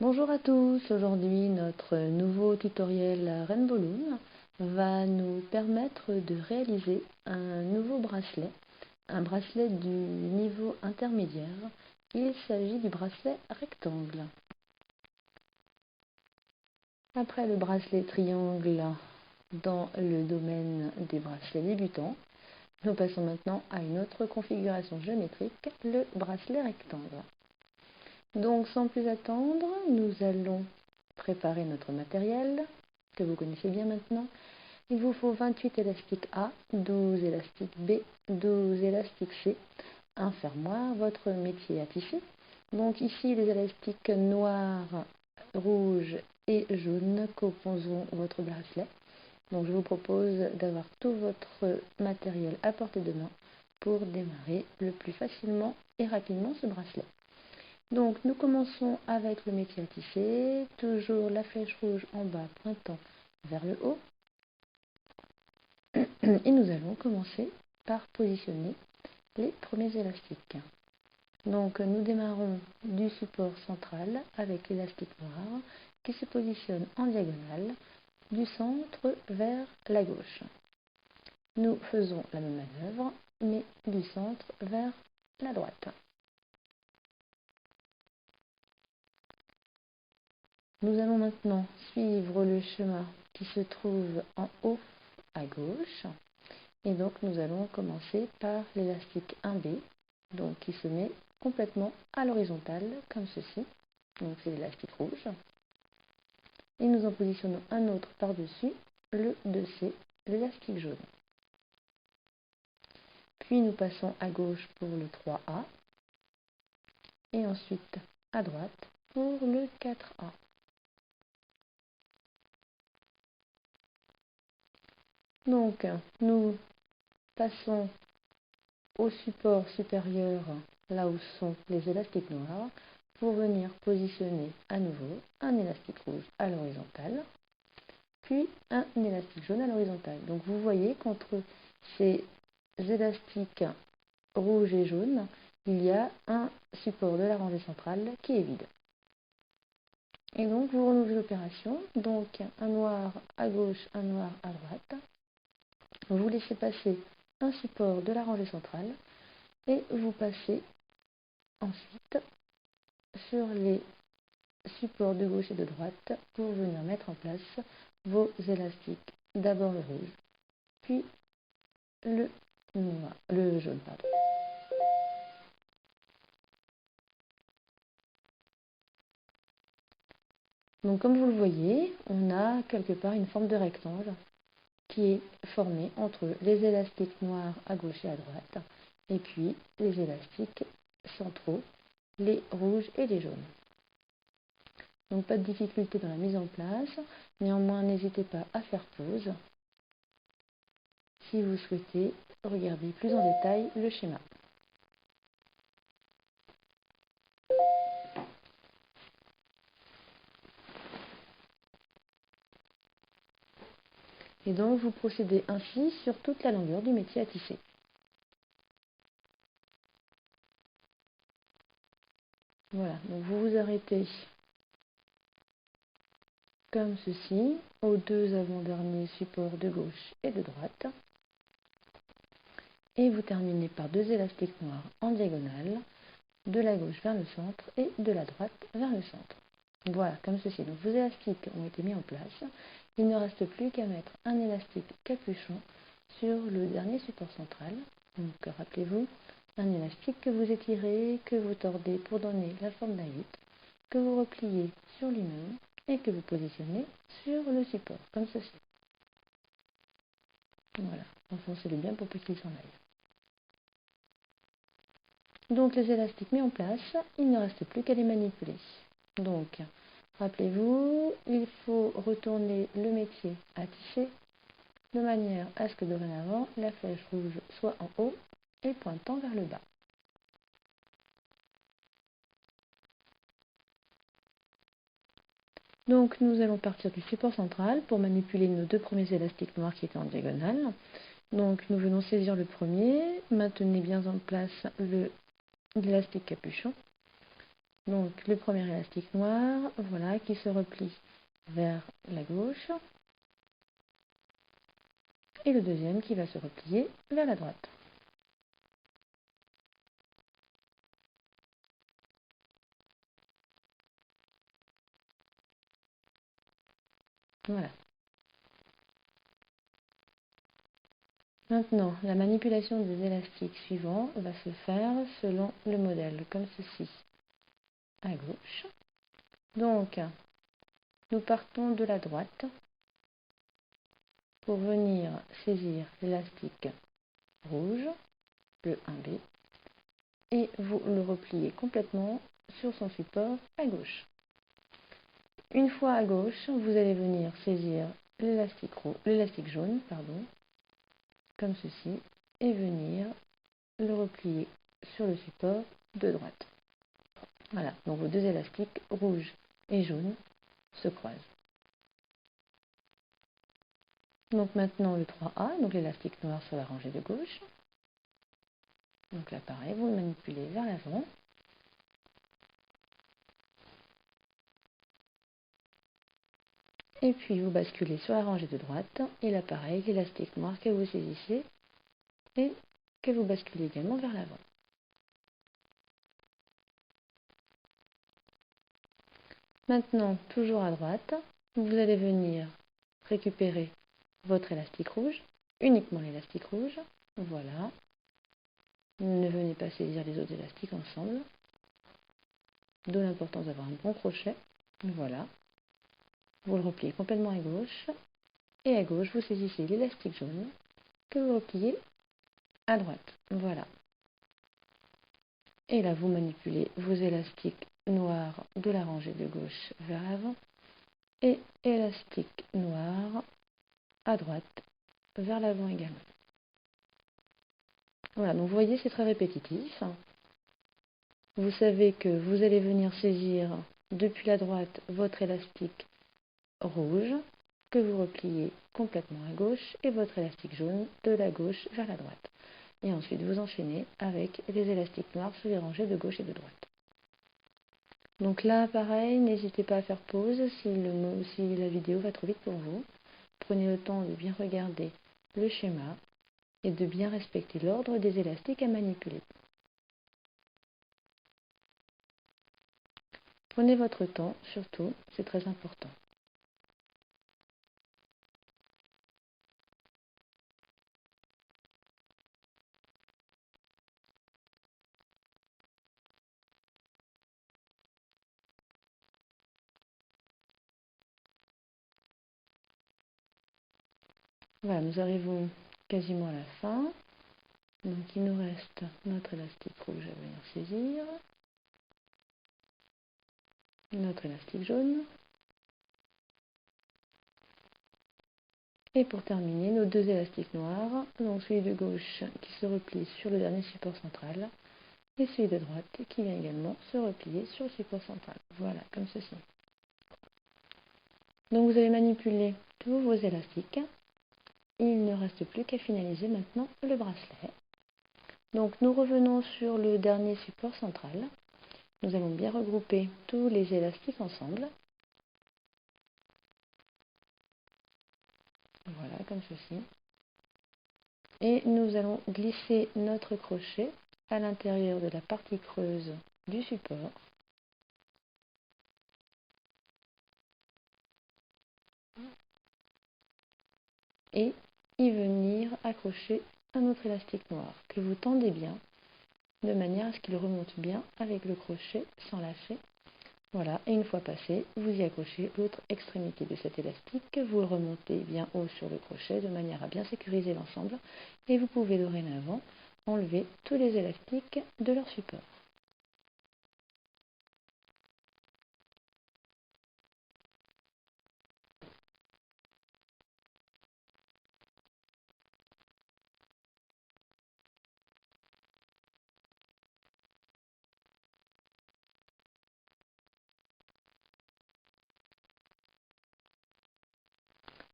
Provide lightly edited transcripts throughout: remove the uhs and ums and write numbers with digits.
Bonjour à tous, aujourd'hui notre nouveau tutoriel Rainbow Loom va nous permettre de réaliser un nouveau bracelet, un bracelet du niveau intermédiaire. Il s'agit du bracelet rectangle. Après le bracelet triangle dans le domaine des bracelets débutants, nous passons maintenant à une autre configuration géométrique, le bracelet rectangle. Donc sans plus attendre, nous allons préparer notre matériel que vous connaissez bien maintenant. Il vous faut 28 élastiques A, 12 élastiques B, 12 élastiques C, un fermoir, votre métier à tisser. Donc ici les élastiques noirs, rouges et jaunes composeront votre bracelet. Donc je vous propose d'avoir tout votre matériel à portée de main pour démarrer le plus facilement et rapidement ce bracelet. Donc nous commençons avec le métier à tisser, toujours la flèche rouge en bas pointant vers le haut. Et nous allons commencer par positionner les premiers élastiques. Donc nous démarrons du support central avec l'élastique noir qui se positionne en diagonale du centre vers la gauche. Nous faisons la même manœuvre mais du centre vers la droite. Nous allons maintenant suivre le chemin qui se trouve en haut à gauche. Et donc nous allons commencer par l'élastique 1B, donc qui se met complètement à l'horizontale, comme ceci. Donc c'est l'élastique rouge. Et nous en positionnons un autre par-dessus, le 2C, l'élastique jaune. Puis nous passons à gauche pour le 3A. Et ensuite à droite pour le 4A. Donc, nous passons au support supérieur, là où sont les élastiques noirs, pour venir positionner à nouveau un élastique rouge à l'horizontale, puis un élastique jaune à l'horizontale. Donc vous voyez qu'entre ces élastiques rouges et jaunes, il y a un support de la rangée centrale qui est vide. Et donc vous renouvelez l'opération, donc un noir à gauche, un noir à droite. Vous laissez passer un support de la rangée centrale et vous passez ensuite sur les supports de gauche et de droite pour venir mettre en place vos élastiques. D'abord le rouge, puis le noir, le jaune, pardon. Donc comme vous le voyez, on a quelque part une forme de rectangle qui est formée entre les élastiques noirs à gauche et à droite, et puis les élastiques centraux, les rouges et les jaunes. Donc pas de difficulté dans la mise en place, néanmoins n'hésitez pas à faire pause si vous souhaitez regarder plus en détail le schéma. Et donc vous procédez ainsi sur toute la longueur du métier à tisser. Voilà, donc vous vous arrêtez comme ceci, aux deux avant-derniers supports de gauche et de droite. Et vous terminez par deux élastiques noirs en diagonale, de la gauche vers le centre et de la droite vers le centre. Voilà, comme ceci. Donc vos élastiques ont été mis en place. Il ne reste plus qu'à mettre un élastique capuchon sur le dernier support central. Donc rappelez-vous, un élastique que vous étirez, que vous tordez pour donner la forme d'un 8, que vous repliez sur lui-même et que vous positionnez sur le support, comme ceci. Voilà, enfoncez-le bien pour qu'il s'en aille. Donc les élastiques mis en place, il ne reste plus qu'à les manipuler. Donc, rappelez-vous, il faut retourner le métier à tisser de manière à ce que dorénavant la flèche rouge soit en haut et pointant vers le bas. Donc nous allons partir du support central pour manipuler nos deux premiers élastiques noirs qui étaient en diagonale. Donc nous venons saisir le premier, maintenez bien en place l'élastique capuchon. Donc le premier élastique noir, voilà, qui se replie vers la gauche. Et le deuxième qui va se replier vers la droite. Voilà. Maintenant, la manipulation des élastiques suivants va se faire selon le modèle, comme ceci, à gauche. Donc, nous partons de la droite pour venir saisir l'élastique rouge, le 1B, et vous le repliez complètement sur son support à gauche. Une fois à gauche, vous allez venir saisir l'élastique jaune, comme ceci, et venir le replier sur le support de droite. Voilà, donc vos deux élastiques rouge et jaune se croisent. Donc maintenant le 3A, donc l'élastique noir sur la rangée de gauche. Donc là pareil, vous le manipulez vers l'avant. Et puis vous basculez sur la rangée de droite. Et là pareil, l'élastique noir que vous saisissez et que vous basculez également vers l'avant. Maintenant, toujours à droite, vous allez venir récupérer votre élastique rouge, uniquement l'élastique rouge. Voilà. Ne venez pas saisir les autres élastiques ensemble. D'où l'importance d'avoir un bon crochet. Voilà. Vous le repliez complètement à gauche. Et à gauche, vous saisissez l'élastique jaune que vous repliez à droite. Voilà. Et là, vous manipulez vos élastiques noirs de la rangée de gauche vers l'avant. Et élastique noir à droite vers l'avant également. Voilà, donc vous voyez, c'est très répétitif. Vous savez que vous allez venir saisir depuis la droite votre élastique rouge que vous repliez complètement à gauche et votre élastique jaune de la gauche vers la droite. Et ensuite, vous enchaînez avec les élastiques noirs sur les rangées de gauche et de droite. Donc là, pareil, n'hésitez pas à faire pause si la vidéo va trop vite pour vous. Prenez le temps de bien regarder le schéma et de bien respecter l'ordre des élastiques à manipuler. Prenez votre temps, surtout, c'est très important. Voilà, nous arrivons quasiment à la fin. Donc il nous reste notre élastique rouge à venir saisir, notre élastique jaune, et pour terminer, nos deux élastiques noirs, donc celui de gauche qui se replie sur le dernier support central, et celui de droite qui vient également se replier sur le support central. Voilà, comme ceci. Donc vous avez manipulé tous vos élastiques. Il ne reste plus qu'à finaliser maintenant le bracelet. Donc nous revenons sur le dernier support central. Nous allons bien regrouper tous les élastiques ensemble. Voilà, comme ceci. Et nous allons glisser notre crochet à l'intérieur de la partie creuse du support. Et y venir accrocher un autre élastique noir que vous tendez bien de manière à ce qu'il remonte bien avec le crochet sans lâcher. Voilà, et une fois passé, vous y accrochez l'autre extrémité de cet élastique, vous le remontez bien haut sur le crochet de manière à bien sécuriser l'ensemble et vous pouvez dorénavant enlever tous les élastiques de leur support.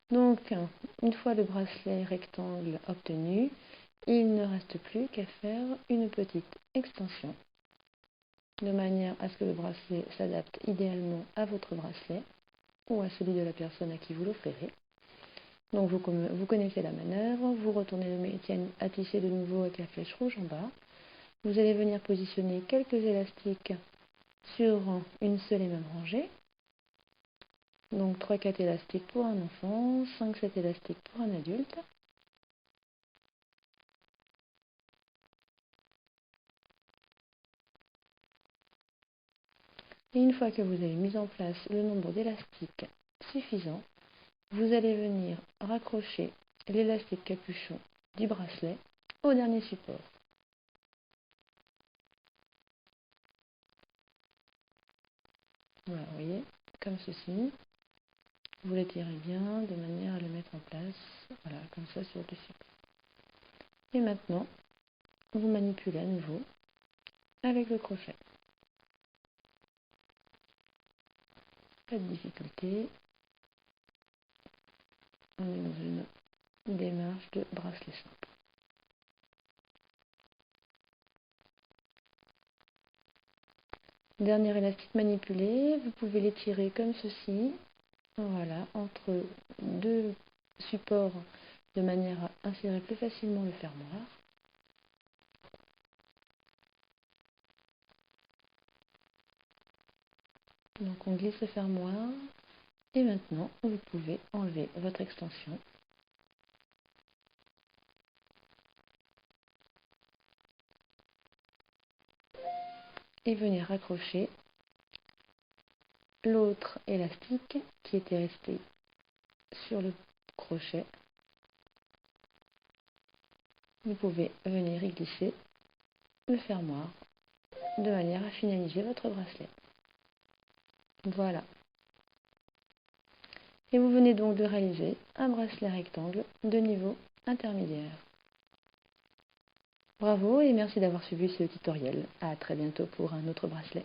Donc, une fois le bracelet rectangle obtenu, il ne reste plus qu'à faire une petite extension de manière à ce que le bracelet s'adapte idéalement à votre bracelet ou à celui de la personne à qui vous l'offrirez. Donc vous connaissez la manœuvre, vous retournez le métier à tisser de nouveau avec la flèche rouge en bas. Vous allez venir positionner quelques élastiques sur une seule et même rangée. Donc 3-4 élastiques pour un enfant, 5-7 élastiques pour un adulte. Et une fois que vous avez mis en place le nombre d'élastiques suffisant, vous allez venir raccrocher l'élastique capuchon du bracelet au dernier support. Voilà, vous voyez, comme ceci. Vous l'étirez bien de manière à le mettre en place, voilà, comme ça sur le support. Et maintenant, vous manipulez à nouveau avec le crochet. Pas de difficulté. On est dans une démarche de bracelet simple. Dernier élastique manipulé, vous pouvez l'étirer comme ceci, voilà, entre deux supports de manière à insérer plus facilement le fermoir. Donc on glisse le fermoir et maintenant vous pouvez enlever votre extension. Et venir raccrocher l'autre élastique qui était resté sur le crochet. Vous pouvez venir y glisser le fermoir de manière à finaliser votre bracelet. Voilà. Et vous venez donc de réaliser un bracelet rectangle de niveau intermédiaire. Bravo et merci d'avoir suivi ce tutoriel. À très bientôt pour un autre bracelet.